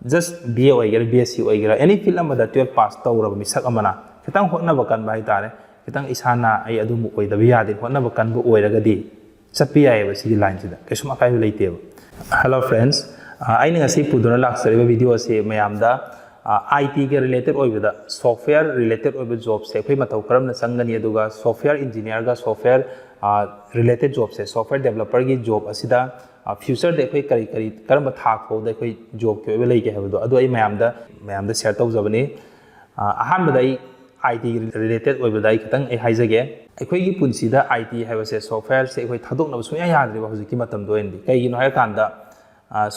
just BA oigera BSc oigera any field amada 12 pass tawraba misak amana kitang hotnaba kanba hai tare kitang isana ai adum oidabi yade hotnaba kanbu oiragadi chappi yaiba sigi line sida kesuma kai leiteba. Hello friends, I think ngasi puduna laksariba video se mayamda IT ke related oibada software related oiba job se khoi matau karamna sangani aduga software engineer ga software related job se software developer gi job asida future de khoi kari kari karamba thak ho de khoi job ke oiba lei ke habdo adu ai mayamda share tawjabani ahanbada ai IT related oibada ai kitang ai haijage khoi gi punsida IT habase software se khoi thadokna suya yadriba hojiki matam do endi kai gi no hai kanda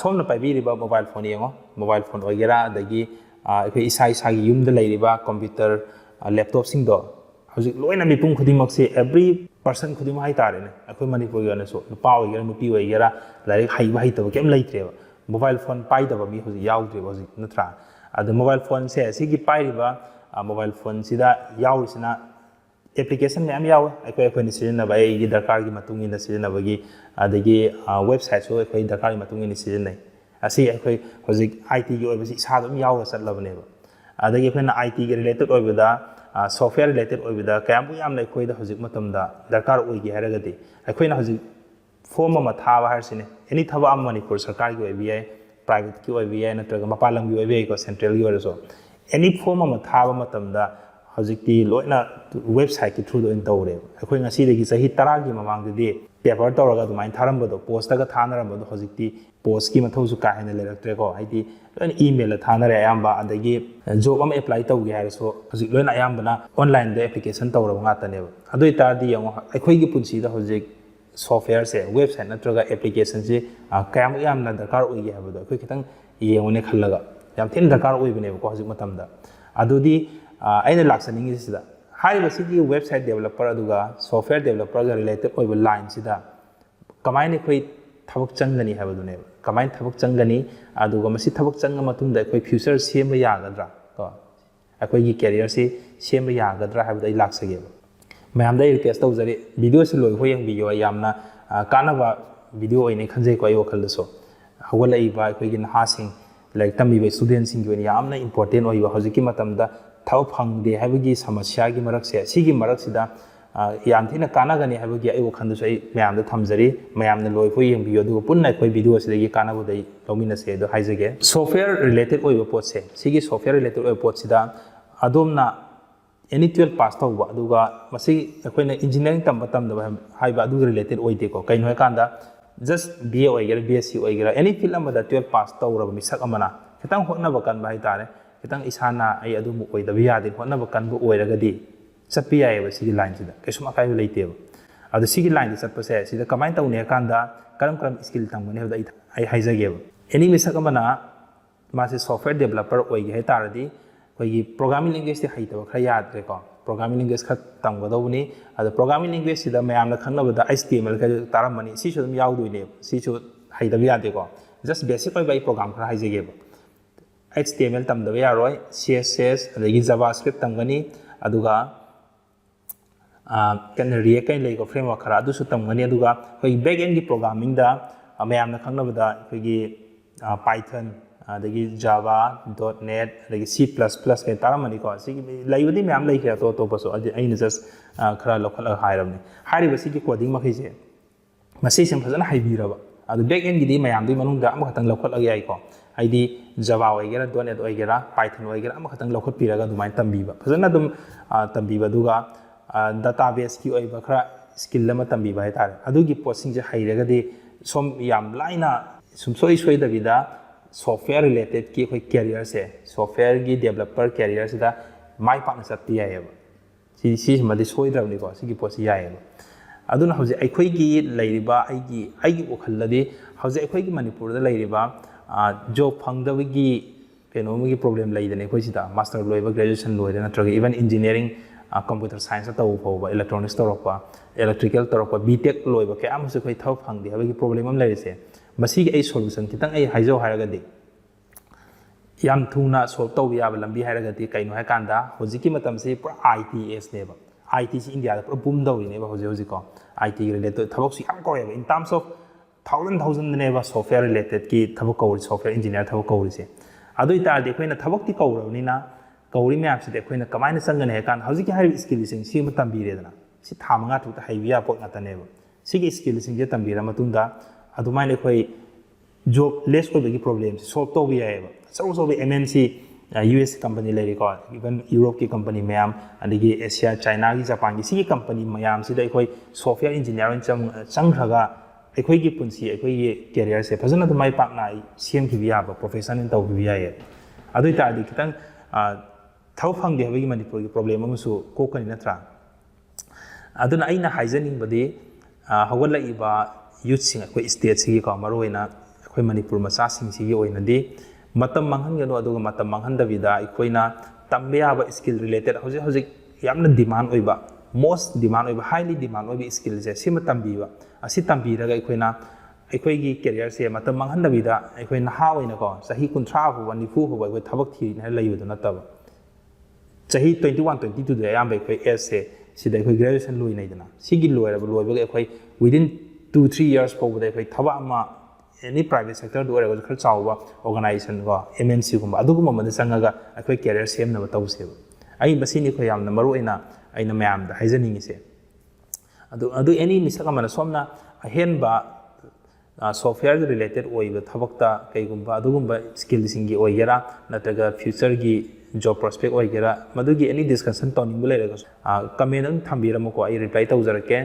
somna paibiriba mobile phone yengo mobile phone oigera adagi akhoi isai sagi yumda leiriba computer laptop sing do hojik loina mipum khudimak se every person khudim hai tare ne akhoi manipur yana so nupa oigera nupi oigera larik haiba haitaba kem leitreba mobile phone paidaba mi hojik yaudreba hojik natra ad mobile phone se sigi pairiba mobile phone sida yaurisina application me am yaw akhoi ni sirina ba ai darkar gi matungi na sirina bagi adagi website so akhoi darkar gi matungi ni sirina asi akhoi hojik IT gi oibasi sa dum yaw ga satlabane ba adagi akhoi IT gi related oibada software related oibada kayam bu yam lai khoi da hojik matamda darkar oigi haragadi akhoi na hojik form ma thaba harsine any thaba am manipur sarkar gi oibi ai private ki oibi ai natraga mapalam gi oibi ai ko central gi oraso any form ma thaba matamda hojikti loina website ki through in tawre akhoi ngasi degi sahi 10 gi mamang de paper tawraga dumain tharambado post ga thanarambado hojikti post ki mathosu ka hena leraktre ko haidi loina email thanare ayamba adagi job am apply tawgi haiso hojik loina ayambana online de application tawra ngata ne adoi tardi yango akhoi gi punsi da hojik software se website natraga application se kayam yamna dakar oigi habado akhoi kitang yengone khallaga yam thin dakar oibne ko hojik matamda adudi aina laksaningi sida hariba sigi website developer aduga software developer ga related oiba line sida kamaini khoi thabak changani habadune kamain thabak changani aduga masi thabak changa matungda khoi future sema yagadra ko akhoi gi career si sema yagadra habada ai laksage mayamda request tawjari video se loi ho yang video yamna kanaba video oine khanjai ko ai wakal so hawala iba khoi gi na sing like tambi be student sing gi yamna important oiba hojiki matamda thau phangde habagi samasya gi marak se sigi marak sida yanthina kana gani habagi ai wakhandu sai mayam da thamjari mayam na loi phoi yeng video du punna khoi video se gi kana bu dai lomina se do haijage software related oiba pot se sigi software related oiba pot sida adomna any 12 pass tawba aduga masi khoina engineering tam da haiba adu related oide ko kain hoi kanda just BA oigera BSc oigera any field amada 12 pass tawraba misak amana kitang hotna bakan bai tare kitang isana ai adu mu oidabi yade hotnaba kanbu oiragadi chappi yaiba sigi line sida kesuma kai leiteba adu sigi line chappa se sida kamai tawne kanda karam skill tamgane hada ai haijageba any misak amana mase software developer oigi hai taradi koigi programming language ti haitaba khara yadre ko programming language kha tamgadawni adu programming language sida mayamna khangnabada HTML ka taramani si su dum yawduine si su haidabi yade ko just basic oi program khara haijageba HTML tamdabe yaroi CSS adagi JavaScript tamgani aduga kan React kai lei ko framework khara adu su tamgani aduga koi back end gi programming da mayamna khangnabada koi gi Python adagi Java .NET adagi C++ kai taramani ko sigi laibadi mayam lei kya to paso aina just khara lokal hairamni hairiba sigi coding makhai je masi sem phajana haibiraba adu back end gi di mayam di manung da am khatang lokal agi ai ko ID Java oigera .NET oigera Python oigera am khatang lokhat piraga dumai tambiba phajana dum tambiba duga database ki oiba khara skill lama tambiba hai tare adugi posting je hairaga di som yam laina sum soi da vida software related ki khoi career se software gi developer career se da mai pa na satti yaiba si madi soidravni ko sigi posi yaiba aduna hauji aikhoi gi leiriba aigi okhalladi hauji aikhoi gi manipur da leiriba job phangdawigi kenomi problem laidane khoi sida master loiba graduation loida natraga even engineering computer science ta upoba electronics toropa electrical toropa BTech loiba ke amse khoi thau phangdi habagi problem am laise masi ai solution kitang ai haijo haragadi yam thuna solve taw yaba lambi haragadi kaino ha kanda hojiki matam se pura ITS neba IT si India da pura boom dawri neba hoji ko IT related thabak su yam ko in terms of thousand neba software related ki thabak ko software engineer thabak ko se ꯑꯗꯨ ꯑꯣꯏꯇꯥꯔꯗꯤ ꯑꯩꯈꯣꯏꯅ ꯊꯕꯛꯇꯤ ꯀꯧꯔꯕꯅꯤꯅ ꯀꯧꯔꯤ ꯃꯌꯥꯝꯁꯤꯗꯤ ꯑꯩꯈꯣꯏꯅ ꯀꯃꯥꯏꯅ ꯆꯪꯒꯅꯤ ꯍꯥꯏ ꯀꯥꯟꯗ ꯍꯧꯖꯤꯛꯀꯤ ꯍꯥꯏꯔꯤꯕ ꯁ꯭ꯀꯤꯜꯁꯤꯡ ꯁꯤ ꯑꯃ ꯇꯝꯕꯤꯔꯦꯗꯅ ꯁꯤ ꯊꯥ 5 ꯊꯣꯛꯇ ꯍꯩꯕ ꯌꯥꯕ ꯄꯣꯠ ꯉꯥꯛꯇꯅꯦꯕ ꯁꯤꯒꯤ ꯁ꯭ꯀꯤꯜꯁꯤꯡꯁꯦ ꯇꯝꯕꯤꯔ ꯃꯇꯨꯡꯗ ꯑꯗꯨꯃꯥꯏꯅ ꯑꯩꯈꯣꯏ ꯖꯣꯕ ꯂꯦꯁ ꯑꯣꯏꯕꯒꯤ ꯄ꯭ꯔꯣꯕ꯭ꯂꯦꯝꯁꯤ ꯁꯣꯜꯕ ꯇꯧꯕ ꯌꯥꯏꯑꯕ ꯑꯆꯧ ꯑꯆꯧꯕ MNC US ꯀꯝꯄꯅꯤ ꯂꯩꯔꯤꯀꯣ ꯏꯚꯟ ꯌꯨꯔꯣꯞꯀꯤ ꯀꯝꯄꯅꯤ ꯃꯌꯥꯝ ꯑꯗꯒꯤ ꯑꯦꯁꯤꯌꯥ ꯆꯥꯏꯅꯥꯒꯤ ꯖꯄꯥꯟꯒꯤ ꯁꯤꯒꯤ ꯀꯝꯄꯅꯤ ꯃꯌꯥꯝꯁꯤꯗ ꯑꯩꯈꯣꯏ ꯁꯣꯐꯋꯦꯌꯔ ꯏꯟꯖꯤꯅꯤꯌꯔ ꯑꯣꯏꯅ ꯆꯪꯈ꯭ꯔꯒ ꯑꯩꯈꯣꯏꯒꯤ ꯄꯨꯟꯁꯤ ꯑꯩꯈꯣꯏꯒꯤ ꯀꯦꯔꯤꯌꯔꯁꯦ ꯐꯖꯅ ꯑꯗꯨꯝ ꯃꯥꯏ ꯄꯥꯛꯅ ꯁꯦꯝꯈꯤꯕ ꯌꯥꯕ ꯄ꯭ꯔꯣꯐꯦꯁꯟ ꯑꯣꯏꯅ ꯇꯧꯈꯤꯕ ꯌꯥꯏꯌꯦ ꯑꯗꯨ ꯑꯣꯏꯇꯥꯔꯗꯤ ꯈꯤꯇꯪ ꯊꯕꯛ ꯐꯪꯗꯦ ꯍꯥꯏꯕꯒꯤ ꯃꯅꯤꯄꯨꯔꯒꯤ ꯄ꯭ꯔꯣꯕ꯭ꯂꯦꯝ ꯑꯃꯁꯨ ꯀꯣꯛꯀꯅꯤ ꯅꯠꯇ꯭ꯔꯥ ꯑꯗꯨꯅ ꯑꯩꯅ ꯍꯥꯏꯖꯅꯤꯡꯕꯗꯤ ꯍꯧꯒꯠꯂꯛꯏꯕ ꯌꯨꯠꯁꯤꯡ ꯑꯩꯈꯣꯏ ꯁ꯭ꯇꯦꯠꯁꯤꯒꯤꯀꯣ ꯃꯔꯨꯑꯣꯏꯅ ꯑꯩꯈꯣꯏ ꯃꯅꯤꯄꯨꯔ ꯃꯆꯥꯁꯤꯡꯁꯤꯒꯤ ꯑꯣꯏꯅꯗꯤ ꯃꯇꯝ ꯃꯥꯡꯍꯟꯒꯅꯨ ꯑꯗꯨꯒ ꯃꯇꯝ ꯃꯥꯡꯍꯟꯗꯕꯤꯗ ꯑꯩꯈꯣꯏꯅ ꯇꯝꯕ ꯌꯥꯕ ꯁ꯭ꯀꯤꯜ ꯔꯤꯂꯦꯇꯦꯗ ꯍꯧꯖꯤꯛ ꯍꯧꯖꯤꯛ ꯌꯥꯝꯅ ꯗꯤꯃꯥꯟ ꯑꯣꯏꯕ ꯃꯣꯁ ꯗꯤꯃꯥꯟ ꯑꯣꯏꯕ ꯍꯥꯏꯂꯤ ꯗꯤꯃꯥꯟ ꯑꯣꯏꯕ ꯁ꯭ꯀꯤꯜꯁꯦ ꯁꯤꯃ ꯇꯝꯕꯤꯕ ꯑꯁꯤ ꯇꯝꯕꯤꯔꯒ ꯑꯩꯈꯣꯏꯅ ꯑꯩꯈꯣꯏꯒꯤ ꯀꯦꯔꯤꯌꯔꯁꯦ ꯃꯇꯝ ꯃꯥꯡꯍꯟꯗꯕꯤꯗ ꯑꯩꯈꯣꯏ ꯅꯍꯥ ꯑꯣꯏꯅꯀꯣ ꯆꯍꯤ 30 ꯐꯥꯎꯕ 40 ꯐꯥꯎꯕ ꯑꯩꯈꯣই ꯊꯕꯛ ꯊꯤꯔꯤꯅ ꯂꯩꯕꯗꯣ ꯅꯠꯇꯕ ꯆꯍꯤ 21 22 ꯑꯌꯥꯝꯕ ꯑꯩꯈꯣꯏ ꯑꯦꯖꯁꯦ ꯁꯤꯗ ꯑꯩꯈꯣꯏ ꯒ꯭ꯔꯦꯖꯨꯑꯦꯁꯟ ꯂꯣꯏꯅꯩꯗꯅ ꯁꯤꯒꯤ ꯂꯣꯏꯕꯒ ꯑꯩꯈꯣꯏ ꯋꯤꯗꯤꯟ 2-3 years ꯐꯥꯎꯕꯗ ꯑꯩꯈꯣꯏ ꯊꯕꯛ ꯑꯃ ꯑꯦꯅꯤ ꯄ꯭ꯔꯥꯏꯚꯦꯠ ꯁꯦꯛꯇꯔꯗ ꯑꯣꯏꯔꯒꯁꯨ ꯈꯔ ꯆꯥꯎꯕ ꯑꯣꯔꯒꯅꯥꯏꯖꯦꯁꯟ ꯀꯣ MNCꯒꯨꯝꯕ ꯑꯗꯨꯒꯨꯝꯕ ꯑꯃꯗ ꯆꯪꯉꯒ ꯑꯩꯈꯣꯏ ꯀꯦꯔꯤꯌꯔ ꯁꯦꯝꯅꯕ ꯇꯧꯁꯦꯕ ꯑꯩ ꯃꯁꯤꯅꯤ ꯑꯩꯈꯣꯏ ꯌꯥꯝꯅ ꯃꯔꯨꯑꯣꯏꯅ ꯑꯩꯅ ꯃꯌꯥꯝꯗ ꯍꯥꯏꯖꯅꯤꯡꯉꯤꯁꯦ ꯑꯗꯨ ꯑꯦꯅꯤ ꯃꯤꯁꯛ ꯑꯃꯅ ꯁꯣꯝꯅ ꯑꯍꯦꯟꯕ ꯁꯣꯐꯋꯦꯌꯔ ꯔꯤꯂꯦꯇꯦꯗ ꯑꯣꯏꯕ ꯊꯕꯛꯇ ꯀꯩꯒꯨꯝꯕ ꯑꯗꯨꯒꯨꯝꯕ ꯁ꯭ꯀꯤꯜꯁꯤꯡꯒꯤ ꯑꯣꯏꯒꯦꯔꯥ ꯅꯠꯇ꯭ꯔꯒ ꯐ꯭ꯌꯨꯆꯔꯒꯤ ꯖꯣꯕ ꯄ꯭ꯔꯣꯁꯄꯦꯛ ꯑꯣꯏꯒꯦꯔꯥ ꯃꯗꯨꯒꯤ ꯑꯦꯅꯤ ꯗꯤꯁꯀꯁꯟ ꯇꯧꯅꯤꯡꯕ ꯂꯩꯔꯒꯁꯨ ꯀꯃꯦꯟ ꯑꯗꯨꯝ ꯊꯝꯕꯤꯔꯝꯃꯨꯀꯣ ꯑꯩ ꯔꯤꯄ꯭ꯂꯥꯏ ꯇꯧꯖꯔꯛꯀꯦ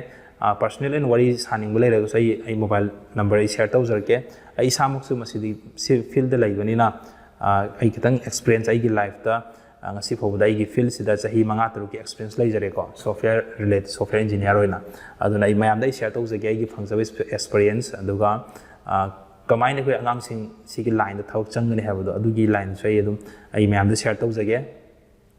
ꯄꯔꯁꯣꯅꯦꯜ ꯑꯣꯏꯅ ꯋꯥꯔꯤ ꯁꯥꯅꯤꯡꯕ ꯂꯩꯔꯒꯁꯨ ꯑꯩ ꯃꯣꯕꯥꯏꯜ ꯅꯝꯕꯔ ꯑꯩ ꯁꯦꯌꯔ ꯇꯧꯖꯔꯛꯀꯦ ꯑꯩ ꯏꯁꯥꯃꯛꯁꯨ ꯃꯁꯤꯗꯤ ꯐꯤꯜꯗ ꯂꯩꯕꯅꯤꯅ ꯑꯩ ꯈꯤꯇꯪ ꯑꯦꯛꯁꯄꯤꯔꯤꯌꯦꯟꯁ ꯑꯩꯒꯤ ꯂꯥꯏꯐꯇ ꯉꯁꯤ ꯐꯥꯎꯕꯗ ꯑꯩꯒꯤ ꯐꯤꯜꯁꯤꯗ ꯆꯍꯤ 5-6ꯀꯤ ꯑꯦꯛꯁꯄꯤꯔꯤꯌꯦꯟꯁ ꯂꯩꯖꯔꯦꯀꯣ ꯁꯣꯐꯋꯦꯌꯔ ꯔꯤꯂꯦꯇꯦꯗ ꯁꯣꯐꯋꯦꯌꯔ ꯏꯟꯖꯤꯅꯤꯌꯔ ꯑꯣꯏꯅ ꯑꯗꯨꯅ ꯑꯩ ꯃꯌꯥꯝꯗ ꯑꯩ ꯁꯦꯌꯔ ꯇꯧꯖꯒꯦ ꯑꯩꯒꯤ ꯐꯪꯖꯕ ꯑꯦꯛꯁꯄꯤꯔꯤꯌꯦꯟꯁ ꯑꯗꯨꯒ ꯀꯃꯥꯏꯅ ꯑꯩꯈꯣꯏ ꯑꯉꯥꯡꯁꯤꯡ ꯁꯤꯒꯤ ꯂꯥꯏꯟꯗ ꯊꯕꯛ ꯆꯪꯒꯅꯤ ꯍꯥꯏꯕꯗꯣ ꯑꯗꯨꯒꯤ ꯂꯥꯏꯟꯁꯨ ꯑꯩ ꯃꯌꯥꯝꯗ ꯁꯦꯌꯔ ꯇꯧꯖꯒꯦ